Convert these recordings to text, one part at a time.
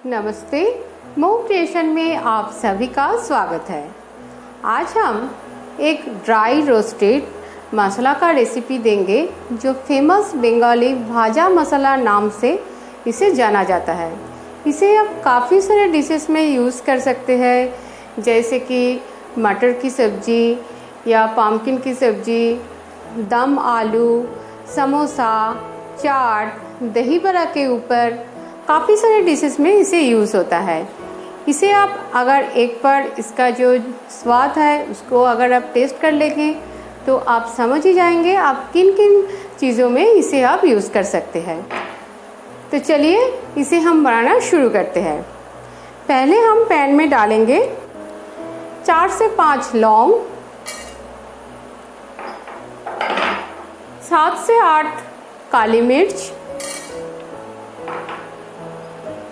नमस्ते, मोम क्रिएशन में आप सभी का स्वागत है। आज हम एक ड्राई रोस्टेड मसाला का रेसिपी देंगे जो फेमस बंगाली भाजा मसाला नाम से इसे जाना जाता है। इसे आप काफ़ी सारे डिशेस में यूज़ कर सकते हैं, जैसे कि मटर की सब्ज़ी या पम्पकिन की सब्ज़ी, दम आलू, समोसा, चाट, दही बड़ा के ऊपर काफ़ी सारे डिशेस में इसे यूज़ होता है। इसे आप अगर एक बार इसका जो स्वाद है उसको अगर आप टेस्ट कर लेंगे तो आप समझ ही जाएंगे आप किन किन चीज़ों में इसे आप यूज़ कर सकते हैं। तो चलिए इसे हम बनाना शुरू करते हैं। पहले हम पैन में डालेंगे 4 से 5 लौंग, 7 से 8 काली मिर्च,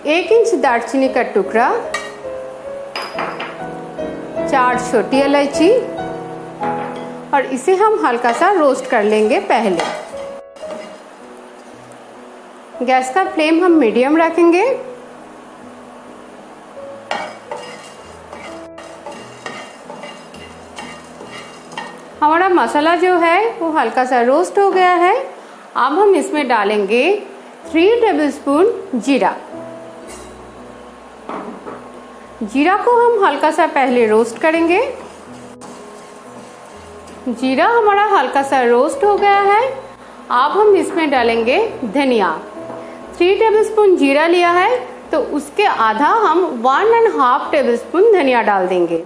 1 इंच दालचीनी का टुकड़ा, 4 छोटी इलायची, और इसे हम हल्का सा रोस्ट कर लेंगे। पहले गैस का फ्लेम हम मीडियम रखेंगे। हमारा मसाला जो है वो हल्का सा रोस्ट हो गया है। अब हम इसमें डालेंगे 3 टेबलस्पून जीरा। जीरा को हम हल्का सा पहले रोस्ट करेंगे। जीरा हमारा हल्का सा रोस्ट हो गया है। अब हम इसमें डालेंगे धनिया। 3 टेबलस्पून जीरा लिया है तो उसके आधा हम 1.5 टेबलस्पून धनिया डाल देंगे।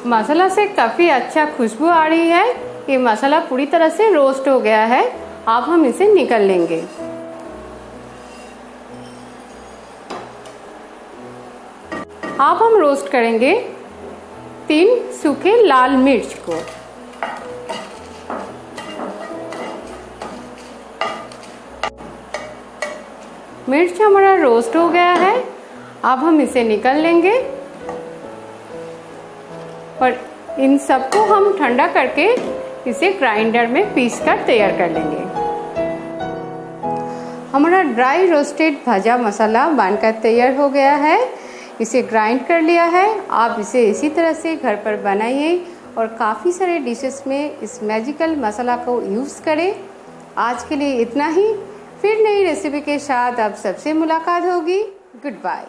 मसाला से काफ़ी अच्छा खुशबू आ रही है। ये मसाला पूरी तरह से रोस्ट हो गया है। अब हम इसे निकाल लेंगे। अब हम रोस्ट करेंगे 3 सूखे लाल मिर्च को। मिर्च हमारा रोस्ट हो गया है। अब हम इसे निकाल लेंगे और इन सबको हम ठंडा करके इसे ग्राइंडर में पीस कर तैयार कर लेंगे। हमारा ड्राई रोस्टेड भाजा मसाला बनकर तैयार हो गया है। इसे ग्राइंड कर लिया है। आप इसे इसी तरह से घर पर बनाइए और काफ़ी सारे डिशेस में इस मैजिकल मसाला को यूज़ करें। आज के लिए इतना ही। फिर नई रेसिपी के साथ आप सबसे मुलाकात होगी। Good bye.